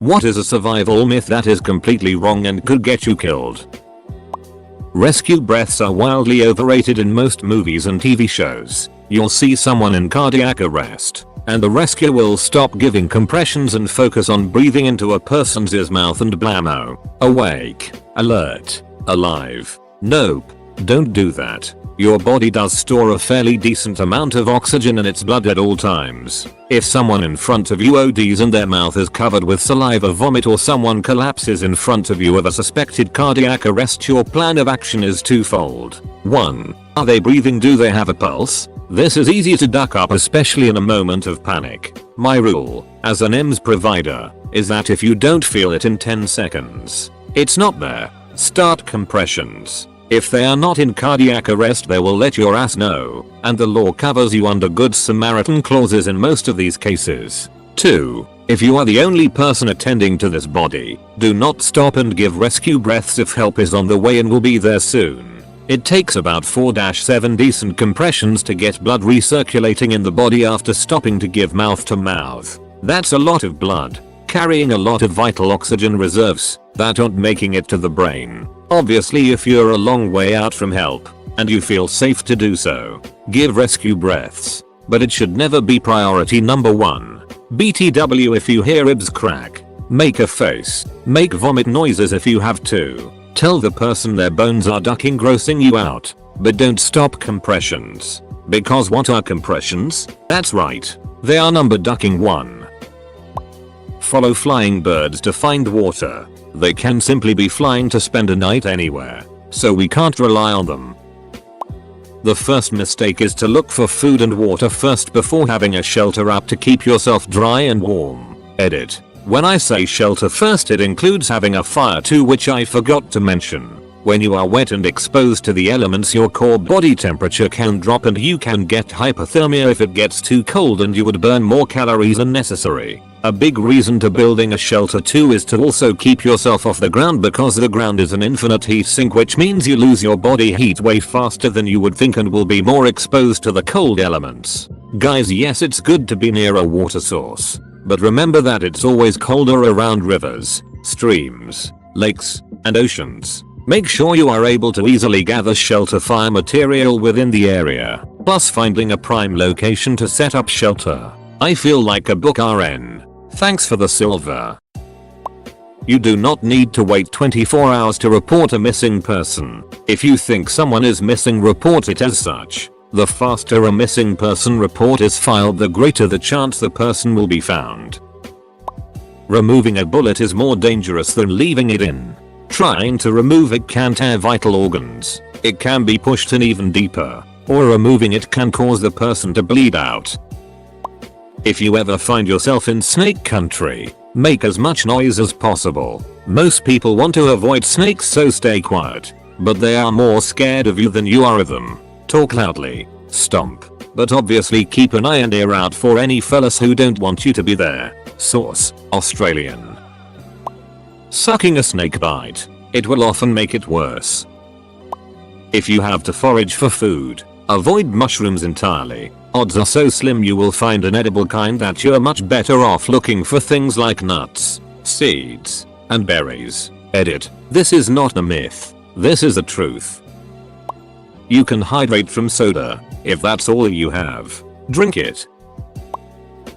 What is a survival myth that is completely wrong and could get you killed? Rescue breaths are wildly overrated in most movies and TV shows. You'll see someone in cardiac arrest, and the rescuer will stop giving compressions and focus on breathing into a person's ears, mouth and blammo. Awake, alert, alive. Nope, don't do that. Your body does store a fairly decent amount of oxygen in its blood at all times. If someone in front of you ODs and their mouth is covered with saliva, vomit, or someone collapses in front of you with a suspected cardiac arrest, your plan of action is twofold. 1. Are they breathing? Do they have a pulse? This is easy to duck up, especially in a moment of panic. My rule, as an EMS provider, is that if you don't feel it in 10 seconds, it's not there. Start compressions. If they are not in cardiac arrest, they will let your ass know, and the law covers you under Good Samaritan clauses in most of these cases. 2. If you are the only person attending to this body, do not stop and give rescue breaths if help is on the way and will be there soon. It takes about 4-7 decent compressions to get blood recirculating in the body after stopping to give mouth to mouth. That's a lot of blood, carrying a lot of vital oxygen reserves that aren't making it to the brain. Obviously, if you're a long way out from help, and you feel safe to do so, give rescue breaths. But it should never be priority number 1. BTW, if you hear ribs crack, make a face, make vomit noises if you have to. Tell the person their bones are ducking, grossing you out, but don't stop compressions. Because what are compressions? That's right, they are number ducking. 1. Follow flying birds to find water. They can simply be flying to spend a night anywhere, so we can't rely on them. The first mistake is to look for food and water first before having a shelter up to keep yourself dry and warm. Edit. When I say shelter first, it includes having a fire too, which I forgot to mention. When you are wet and exposed to the elements, your core body temperature can drop and you can get hypothermia if it gets too cold, and you would burn more calories than necessary. A big reason to building a shelter too is to also keep yourself off the ground, because the ground is an infinite heat sink, which means you lose your body heat way faster than you would think and will be more exposed to the cold elements. Guys, yes, it's good to be near a water source, but remember that it's always colder around rivers, streams, lakes, and oceans. Make sure you are able to easily gather shelter fire material within the area, plus finding a prime location to set up shelter. I feel like a book RN. Thanks for the silver. You do not need to wait 24 hours to report a missing person. If you think someone is missing, report it as such. The faster a missing person report is filed, the greater the chance the person will be found. Removing a bullet is more dangerous than leaving it in. Trying to remove it can tear vital organs. It can be pushed in even deeper, or removing it can cause the person to bleed out. If you ever find yourself in snake country, make as much noise as possible. Most people want to avoid snakes, so stay quiet, but they are more scared of you than you are of them. Talk loudly, stomp, but obviously keep an eye and ear out for any fellas who don't want you to be there. Source: Australian. Sucking a snake bite. It will often make it worse. If you have to forage for food, avoid mushrooms entirely. Odds are so slim you will find an edible kind that you're much better off looking for things like nuts, seeds, and berries. Edit. This is not a myth. This is the truth. You can hydrate from soda. If that's all you have, drink it.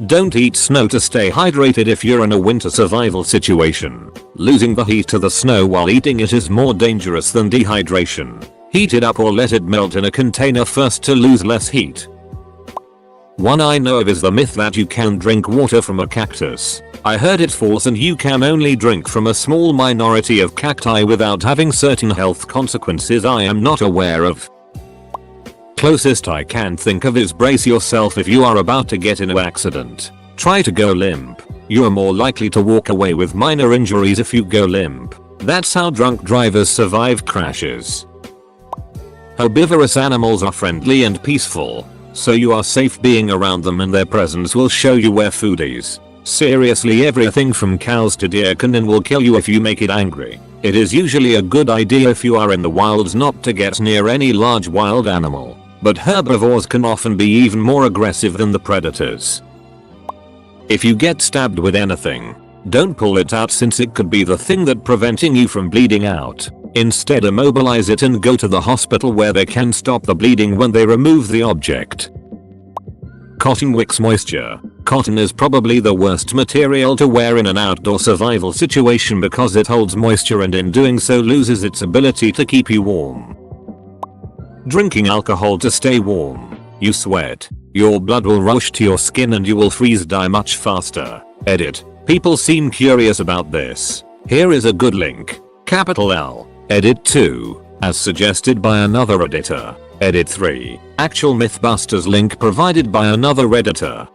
Don't eat snow to stay hydrated if you're in a winter survival situation. Losing the heat to the snow while eating it is more dangerous than dehydration. Heat it up or let it melt in a container first to lose less heat. One I know of is the myth that you can drink water from a cactus. I heard it false, and you can only drink from a small minority of cacti without having certain health consequences I am not aware of. Closest I can think of is brace yourself if you are about to get in an accident. Try to go limp. You are more likely to walk away with minor injuries if you go limp. That's how drunk drivers survive crashes. Herbivorous animals are friendly and peaceful, so you are safe being around them, and their presence will show you where food is. Seriously, everything from cows to deer can and will kill you if you make it angry. It is usually a good idea if you are in the wilds not to get near any large wild animal, but herbivores can often be even more aggressive than the predators. If you get stabbed with anything, Don't pull it out since it could be the thing that preventing you from bleeding out. Instead immobilize it and go to the hospital where they can stop the bleeding when they remove the object. Cotton wicks moisture. Cotton is probably the worst material to wear in an outdoor survival situation because it holds moisture and in doing so loses its ability to keep you warm. Drinking alcohol to stay warm. You sweat. Your blood will rush to your skin and you will die much faster. Edit. People seem curious about this. Here is a good link. Capital L. Edit 2. As suggested by another editor. Edit 3. Actual Mythbusters link provided by another redditor.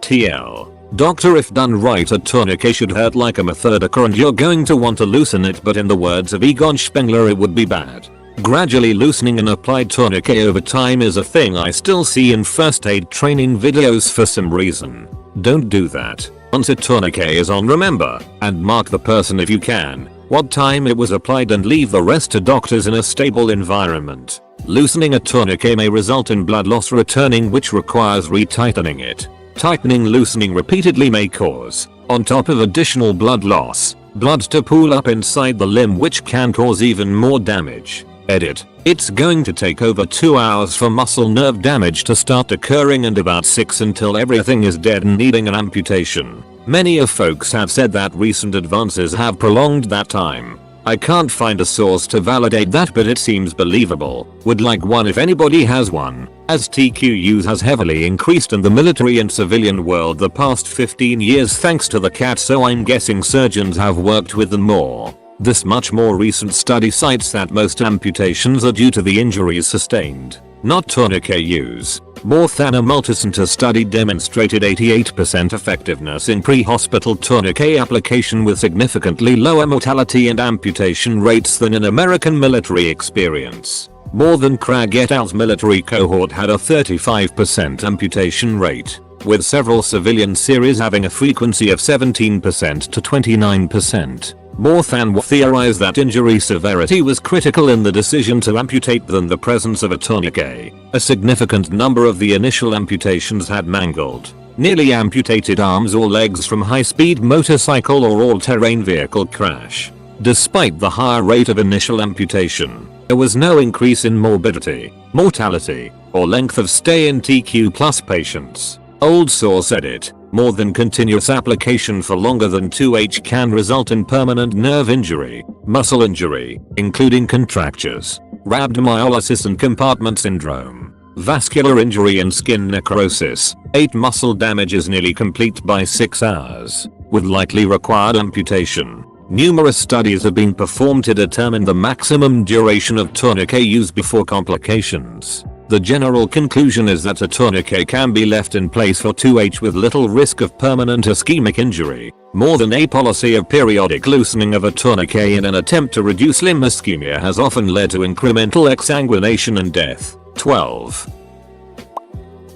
TL. Doctor, if done right, a tourniquet should hurt like a methodica and you're going to want to loosen it, but in the words of Egon Spengler, it would be bad. Gradually loosening an applied tourniquet over time is a thing I still see in first aid training videos for some reason. Don't do that. Once a tourniquet is on, remember, and mark the person if you can, what time it was applied and leave the rest to doctors in a stable environment. Loosening a tourniquet may result in blood loss returning, which requires retightening it. Tightening loosening repeatedly may cause, on top of additional blood loss, blood to pool up inside the limb, which can cause even more damage. Edit. It's going to take over 2 hours for muscle nerve damage to start occurring and about 6 until everything is dead and needing an amputation. Many of folks have said that recent advances have prolonged that time. I can't find a source to validate that, but it seems believable. Would like one if anybody has one, as TQUs has heavily increased in the military and civilian world the past 15 years thanks to the cat, so I'm guessing surgeons have worked with them more. This much more recent study cites that most amputations are due to the injuries sustained, not tourniquet use. More than a multicenter study demonstrated 88% effectiveness in pre-hospital tourniquet application with significantly lower mortality and amputation rates than in American military experience. More than Craig et al.'s military cohort had a 35% amputation rate, with several civilian series having a frequency of 17% to 29%. More than theorized that injury severity was critical in the decision to amputate than the presence of a tourniquet. A significant number of the initial amputations had mangled, nearly amputated arms or legs from high-speed motorcycle or all-terrain vehicle crash. Despite the higher rate of initial amputation, there was no increase in morbidity, mortality, or length of stay in TQ plus patients. Old source edit. More than continuous application for longer than 2H can result in permanent nerve injury, muscle injury, including contractures, rhabdomyolysis and compartment syndrome, vascular injury and skin necrosis. 8 muscle damage is nearly complete by 6 hours, with likely required amputation. Numerous studies have been performed to determine the maximum duration of tourniquet use before complications. The general conclusion is that a tourniquet can be left in place for 2H with little risk of permanent ischemic injury, more than a policy of periodic loosening of a tourniquet in an attempt to reduce limb ischemia has often led to incremental exsanguination and death. 12.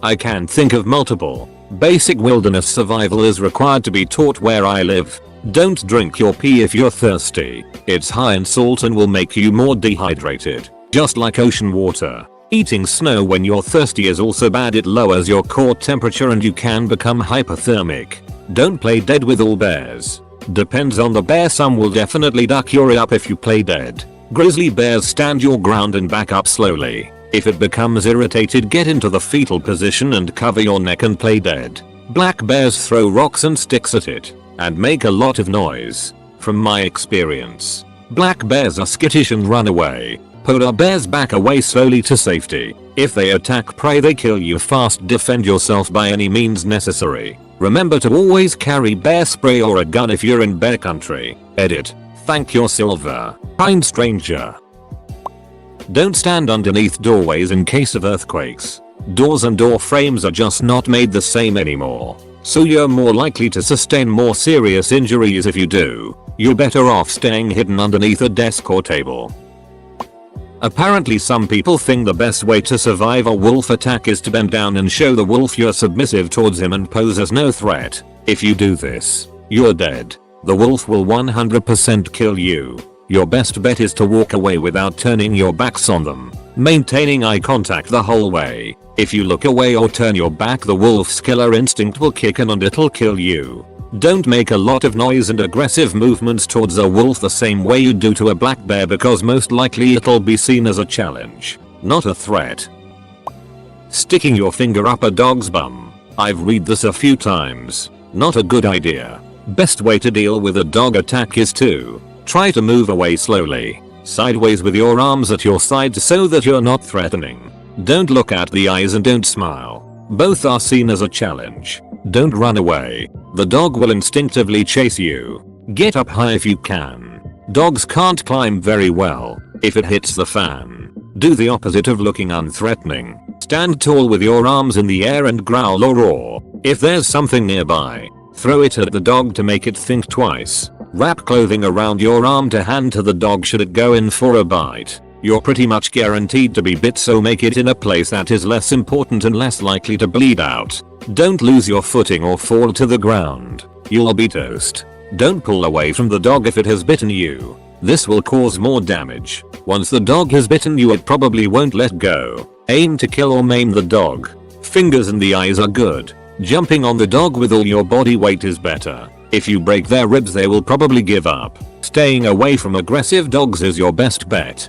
I can think of multiple. Basic wilderness survival is required to be taught where I live. Don't drink your pee if you're thirsty. It's high in salt and will make you more dehydrated, just like ocean water. Eating snow when you're thirsty is also bad. It lowers your core temperature and you can become hypothermic. Don't play dead with all bears. Depends on the bear, some will definitely duck your up if you play dead. Grizzly bears stand your ground and back up slowly. If it becomes irritated, get into the fetal position and cover your neck and play dead. Black bears throw rocks and sticks at it and make a lot of noise. From my experience, black bears are skittish and run away. Polar bears back away slowly to safety. If they attack prey, they kill you fast. Defend yourself by any means necessary. Remember to always carry bear spray or a gun if you're in bear country. Edit. Thank your silver. Kind stranger. Don't stand underneath doorways in case of earthquakes. Doors and door frames are just not made the same anymore, so you're more likely to sustain more serious injuries if you do. You're better off staying hidden underneath a desk or table. Apparently some people think the best way to survive a wolf attack is to bend down and show the wolf you're submissive towards him and pose as no threat. If you do this, you're dead. The wolf will 100% kill you. Your best bet is to walk away without turning your backs on them, maintaining eye contact the whole way. If you look away or turn your back, the wolf's killer instinct will kick in and it'll kill you. Don't make a lot of noise and aggressive movements towards a wolf the same way you do to a black bear, because most likely it'll be seen as a challenge, not a threat. Sticking your finger up a dog's bum. I've read this a few times. Not a good idea. Best way to deal with a dog attack is to try to move away slowly, sideways with your arms at your sides so that you're not threatening. Don't look at the eyes and don't smile. Both are seen as a challenge. Don't run away. The dog will instinctively chase you. Get up high if you can. Dogs can't climb very well if it hits the fan. Do the opposite of looking unthreatening. Stand tall with your arms in the air and growl or roar. If there's something nearby, throw it at the dog to make it think twice. Wrap clothing around your arm to hand to the dog should it go in for a bite. You're pretty much guaranteed to be bit, so make it in a place that is less important and less likely to bleed out. Don't lose your footing or fall to the ground. You'll be toast. Don't pull away from the dog if it has bitten you. This will cause more damage. Once the dog has bitten you, it probably won't let go. Aim to kill or maim the dog. Fingers in the eyes are good. Jumping on the dog with all your body weight is better. If you break their ribs, they will probably give up. Staying away from aggressive dogs is your best bet.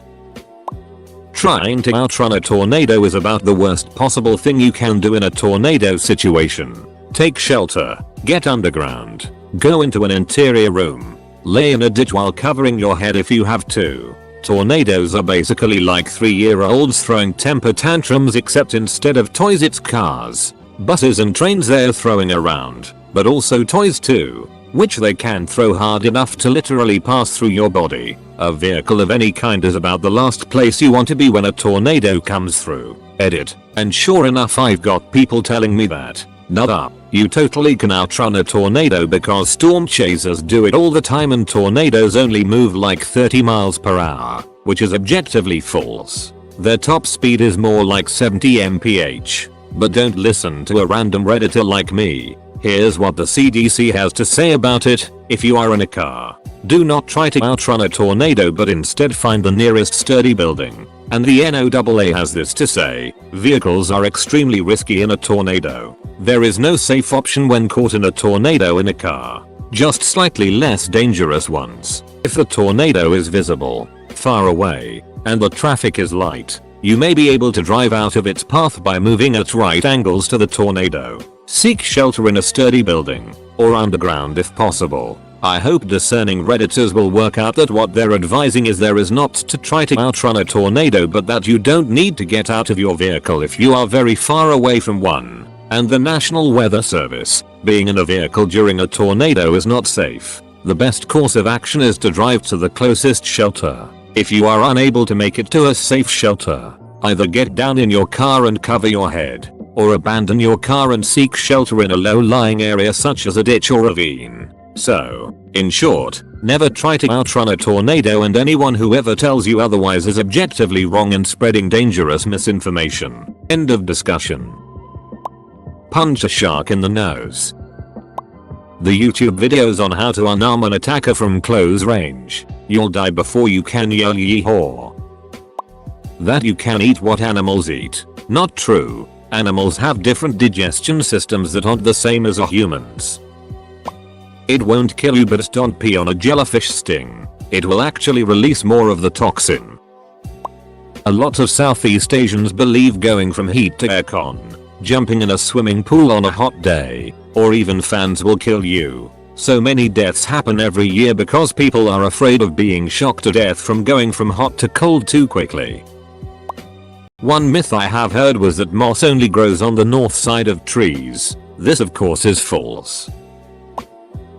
Trying to outrun a tornado is about the worst possible thing you can do in a tornado situation. Take shelter, get underground, go into an interior room, lay in a ditch while covering your head if you have to. Tornadoes are basically like 3-year-olds throwing temper tantrums, except instead of toys it's cars, buses and trains they're throwing around, but also toys too, which they can throw hard enough to literally pass through your body. A vehicle of any kind is about the last place you want to be when a tornado comes through. Edit. And sure enough, I've got people telling me that, nut up, you totally can outrun a tornado because storm chasers do it all the time and tornadoes only move like 30 miles per hour, which is objectively false. Their top speed is more like 70 mph. But don't listen to a random redditor like me. Here's what the CDC has to say about it. If you are in a car, do not try to outrun a tornado, but instead find the nearest sturdy building. And the NOAA has this to say: vehicles are extremely risky in a tornado. There is no safe option when caught in a tornado in a car, just slightly less dangerous ones. If the tornado is visible, far away, and the traffic is light, you may be able to drive out of its path by moving at right angles to the tornado. Seek shelter in a sturdy building, or underground if possible. I hope discerning redditors will work out that what they're advising is there is not to try to outrun a tornado, but that you don't need to get out of your vehicle if you are very far away from one. And the National Weather Service, being in a vehicle during a tornado is not safe. The best course of action is to drive to the closest shelter. If you are unable to make it to a safe shelter, either get down in your car and cover your head, or abandon your car and seek shelter in a low-lying area such as a ditch or ravine. So, in short, never try to outrun a tornado, and anyone who ever tells you otherwise is objectively wrong and spreading dangerous misinformation. End of discussion. Punch a shark in the nose. The YouTube videos on how to unarm an attacker from close range. You'll die before you can yell yee-haw. That you can eat what animals eat. Not true. Animals have different digestion systems that aren't the same as our humans. It won't kill you, but don't pee on a jellyfish sting. It will actually release more of the toxin. A lot of Southeast Asians believe going from heat to aircon, jumping in a swimming pool on a hot day, or even fans will kill you. So many deaths happen every year because people are afraid of being shocked to death from going from hot to cold too quickly. One myth I have heard was that moss only grows on the north side of trees. This of course is false.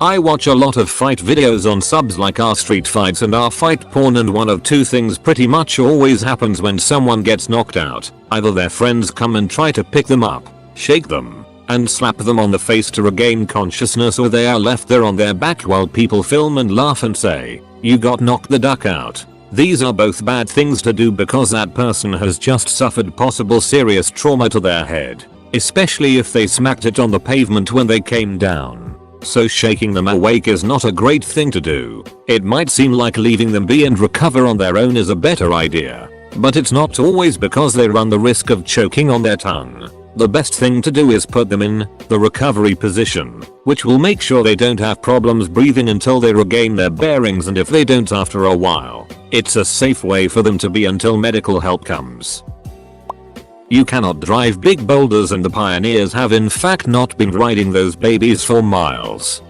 I watch a lot of fight videos on subs like our street fights and our fight porn, and one of two things pretty much always happens when someone gets knocked out. Either their friends come and try to pick them up, shake them, and slap them on the face to regain consciousness, or they are left there on their back while people film and laugh and say, "You got knocked the duck out." These are both bad things to do because that person has just suffered possible serious trauma to their head, especially if they smacked it on the pavement when they came down. So shaking them awake is not a great thing to do. It might seem like leaving them be and recover on their own is a better idea, but it's not always, because they run the risk of choking on their tongue. The best thing to do is put them in the recovery position, which will make sure they don't have problems breathing until they regain their bearings, and if they don't after a while, it's a safe way for them to be until medical help comes. You cannot drive big boulders, and the pioneers have in fact not been riding those babies for miles.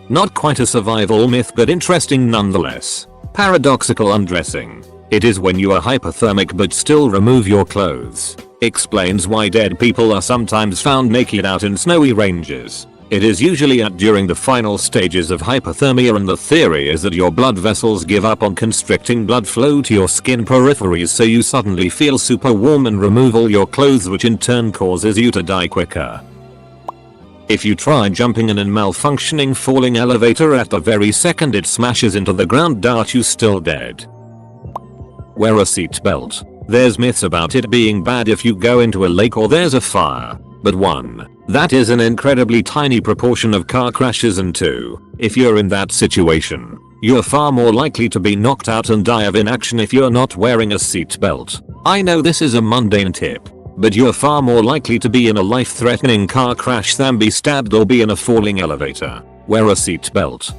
Not quite a survival myth, but interesting nonetheless. Paradoxical undressing. It is when you are hypothermic but still remove your clothes. Explains why dead people are sometimes found naked out in snowy ranges. It is usually during the final stages of hypothermia, and the theory is that your blood vessels give up on constricting blood flow to your skin peripheries, so you suddenly feel super warm and remove all your clothes, which in turn causes you to die quicker. If you try jumping in a malfunctioning falling elevator, at the very second it smashes into the ground, aren't you still dead? Wear a seatbelt. There's myths about it being bad if you go into a lake or there's a fire. But 1. That is an incredibly tiny proportion of car crashes, and 2. If you're in that situation, you're far more likely to be knocked out and die of inaction if you're not wearing a seatbelt. I know this is a mundane tip, but you're far more likely to be in a life-threatening car crash than be stabbed or be in a falling elevator. Wear a seatbelt.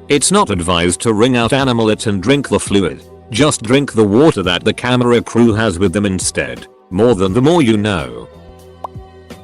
It's not advised to wring out animal it and drink the fluid. Just drink the water that the camera crew has with them instead. More than the more you know.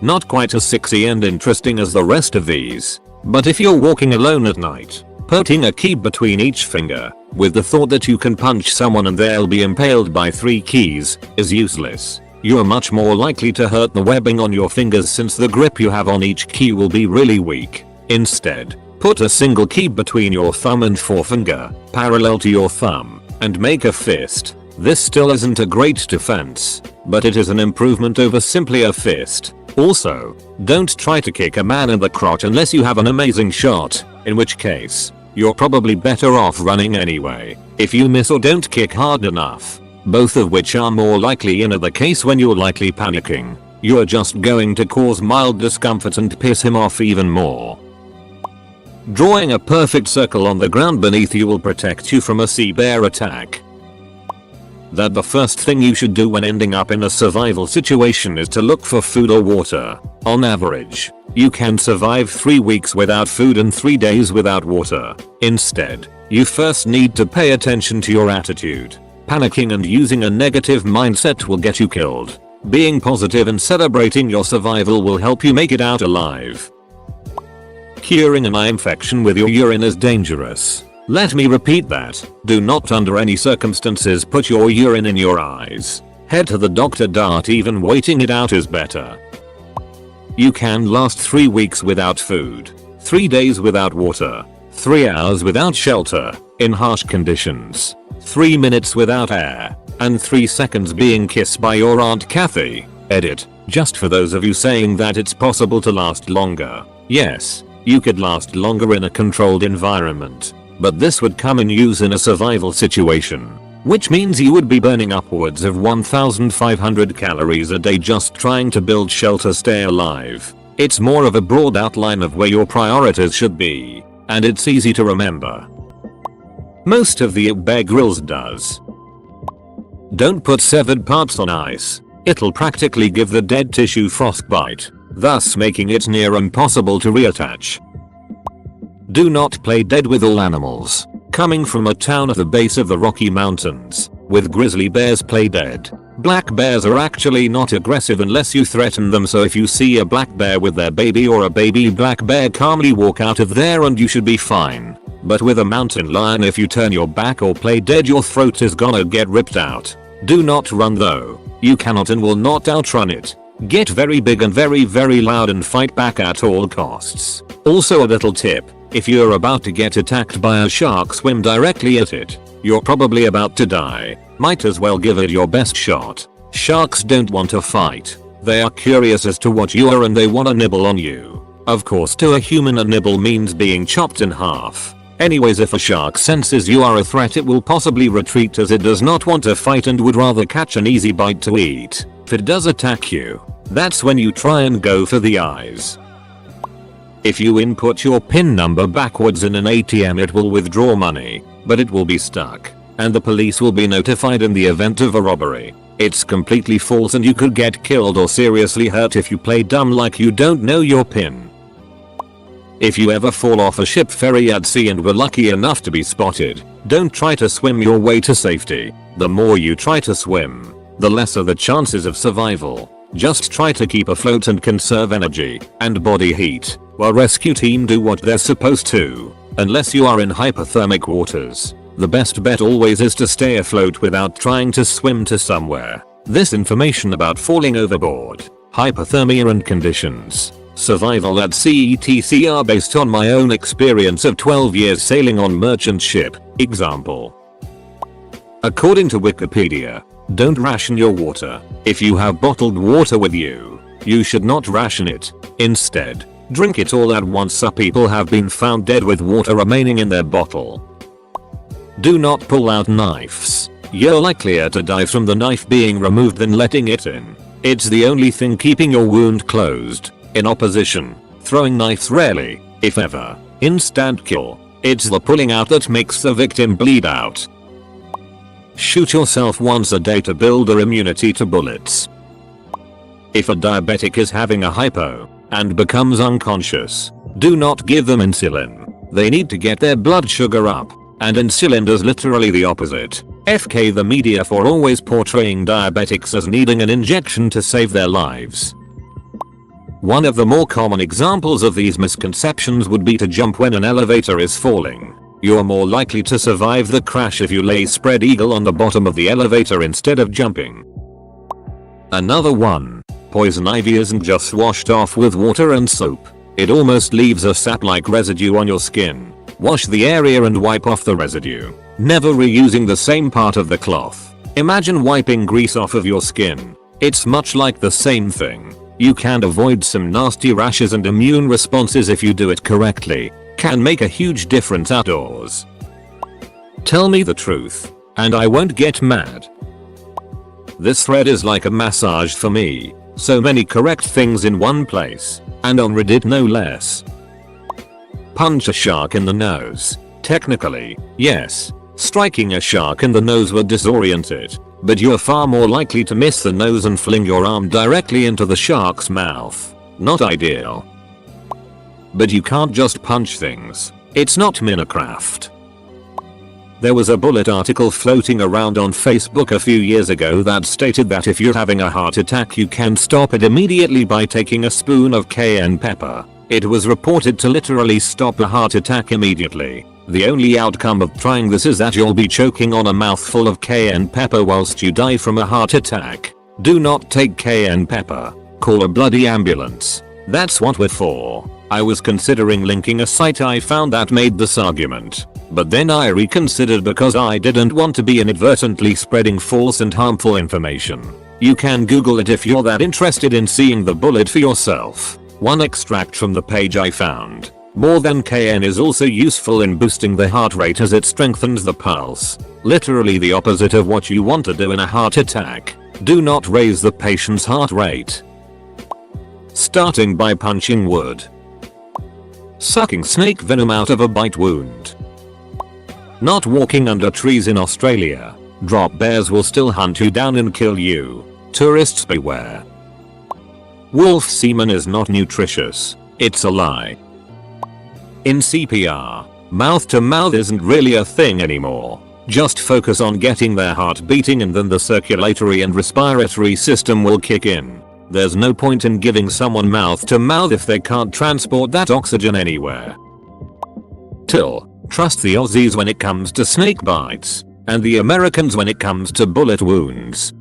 Not quite as sexy and interesting as the rest of these, but if you're walking alone at night, putting a key between each finger, with the thought that you can punch someone and they'll be impaled by 3 keys, is useless. You're much more likely to hurt the webbing on your fingers, since the grip you have on each key will be really weak. Instead, put a single key between your thumb and forefinger, parallel to your thumb, and make a fist. This still isn't a great defense, but it is an improvement over simply a fist. Also, don't try to kick a man in the crotch unless you have an amazing shot, in which case, you're probably better off running anyway. If you miss or don't kick hard enough, both of which are more likely in the case when you're likely panicking, you're just going to cause mild discomfort and piss him off even more. Drawing a perfect circle on the ground beneath you will protect you from a sea bear attack. That the first thing you should do when ending up in a survival situation is to look for food or water. On average, you can survive 3 weeks without food and 3 days without water. Instead, you first need to pay attention to your attitude. Panicking and using a negative mindset will get you killed. Being positive and celebrating your survival will help you make it out alive. Curing an eye infection with your urine is dangerous. Let me repeat that. Do not under any circumstances put your urine in your eyes. Head to the doctor. Even waiting it out is better. You can last 3 weeks without food, 3 days without water, 3 hours without shelter, in harsh conditions, 3 minutes without air, and 3 seconds being kissed by your Aunt Kathy. Edit. Just for those of you saying that it's possible to last longer. Yes, you could last longer in a controlled environment. But this would come in use in a survival situation, which means you would be burning upwards of 1,500 calories a day just trying to build shelter, stay alive. It's more of a broad outline of where your priorities should be, and it's easy to remember. Most of the Bear Grylls does. Don't put severed parts on ice. It'll practically give the dead tissue frostbite, thus making it near impossible to reattach. Do not play dead with all animals. Coming from a town at the base of the Rocky Mountains, with grizzly bears play dead. Black bears are actually not aggressive unless you threaten them, so if you see a black bear with their baby or a baby black bear, calmly walk out of there and you should be fine. But with a mountain lion, if you turn your back or play dead, your throat is gonna get ripped out. Do not run though. You cannot and will not outrun it. Get very big and very loud and fight back at all costs. Also a little tip. If you're about to get attacked by a shark, swim directly at it. You're probably about to die. Might as well give it your best shot. Sharks don't want to fight. They are curious as to what you are and they want to nibble on you. Of course, to a human a nibble means being chopped in half. Anyways, if a shark senses you are a threat, it will possibly retreat as it does not want to fight and would rather catch an easy bite to eat. If it does attack you, that's when you try and go for the eyes. If you input your PIN number backwards in an ATM, it will withdraw money, but it will be stuck, and the police will be notified in the event of a robbery. It's completely false and you could get killed or seriously hurt if you play dumb like you don't know your PIN. If you ever fall off a ship ferry at sea and were lucky enough to be spotted, don't try to swim your way to safety. The more you try to swim, the lesser the chances of survival. Just try to keep afloat and conserve energy and body heat while rescue team do what they're supposed to. Unless you are in hypothermic waters, the best bet always is to stay afloat without trying to swim to somewhere. This information about falling overboard, hypothermia and conditions, survival at sea etc are based on my own experience of 12 years sailing on merchant ship. Example. According to Wikipedia, don't ration your water. If you have bottled water with you, you should not ration it. Instead, drink it all at once. Some people have been found dead with water remaining in their bottle. Do not pull out knives. You're likelier to die from the knife being removed than letting it in. It's the only thing keeping your wound closed. In opposition, throwing knives rarely, if ever, instant kill. It's the pulling out that makes the victim bleed out. Shoot yourself once a day to build a immunity to bullets. If a diabetic is having a hypo and becomes unconscious, do not give them insulin. They need to get their blood sugar up, and insulin does literally the opposite. FK the media for always portraying diabetics as needing an injection to save their lives. One of the more common examples of these misconceptions would be to jump when an elevator is falling. You're more likely to survive the crash if you lay spread eagle on the bottom of the elevator instead of jumping. Another one. Poison ivy isn't just washed off with water and soap. It almost leaves a sap-like residue on your skin. Wash the area and wipe off the residue, never reusing the same part of the cloth. Imagine wiping grease off of your skin. It's much like the same thing. You can avoid some nasty rashes and immune responses if you do it correctly. Can make a huge difference outdoors. Tell me the truth, and I won't get mad. This thread is like a massage for me. So many correct things in one place, and on Reddit no less. Punch a shark in the nose. Technically, yes, striking a shark in the nose would disorient it, but you're far more likely to miss the nose and fling your arm directly into the shark's mouth. Not ideal. But you can't just punch things. It's not Minecraft. There was a bullet article floating around on Facebook a few years ago that stated that if you're having a heart attack you can stop it immediately by taking a spoon of cayenne pepper. It was reported to literally stop a heart attack immediately. The only outcome of trying this is that you'll be choking on a mouthful of cayenne pepper whilst you die from a heart attack. Do not take cayenne pepper. Call a bloody ambulance. That's what we're for. I was considering linking a site I found that made this argument, but then I reconsidered because I didn't want to be inadvertently spreading false and harmful information. You can Google it if you're that interested in seeing the bullet for yourself. One extract from the page I found. More than cayenne is also useful in boosting the heart rate as it strengthens the pulse. Literally the opposite of what you want to do in a heart attack. Do not raise the patient's heart rate. Starting by punching wood. Sucking snake venom out of a bite wound. Not walking under trees in Australia. Drop bears will still hunt you down and kill you. Tourists beware. Wolf semen is not nutritious. It's a lie. In CPR, mouth to mouth isn't really a thing anymore. Just focus on getting their heart beating and then the circulatory and respiratory system will kick in. There's no point in giving someone mouth to mouth if they can't transport that oxygen anywhere. Trust the Aussies when it comes to snake bites, and the Americans when it comes to bullet wounds.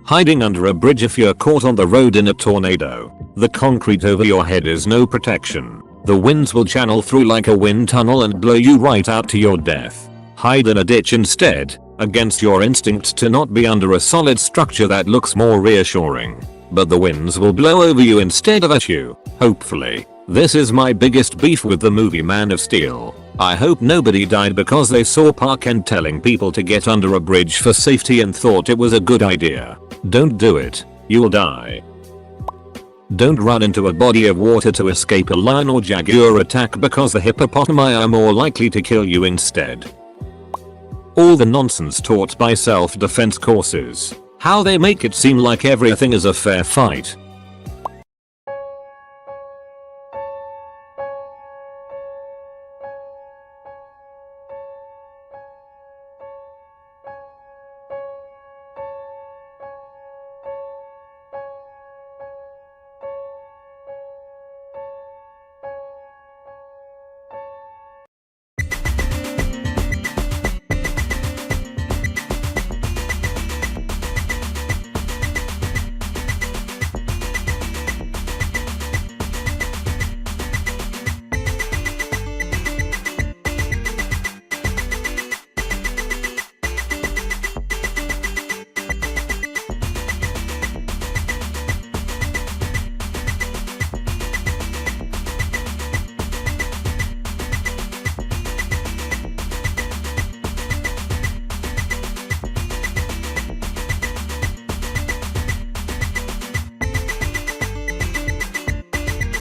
Hiding under a bridge if you're caught on the road in a tornado. The concrete over your head is no protection. The winds will channel through like a wind tunnel and blow you right out to your death. Hide in a ditch instead, against your instinct to not be under a solid structure that looks more reassuring. But the winds will blow over you instead of at you, hopefully. This is my biggest beef with the movie Man of Steel. I hope nobody died because they saw Park Kent telling people to get under a bridge for safety and thought it was a good idea. Don't do it. You'll die. Don't run into a body of water to escape a lion or jaguar attack because the hippopotami are more likely to kill you instead. All the nonsense taught by self-defense courses. How they make it seem like everything is a fair fight.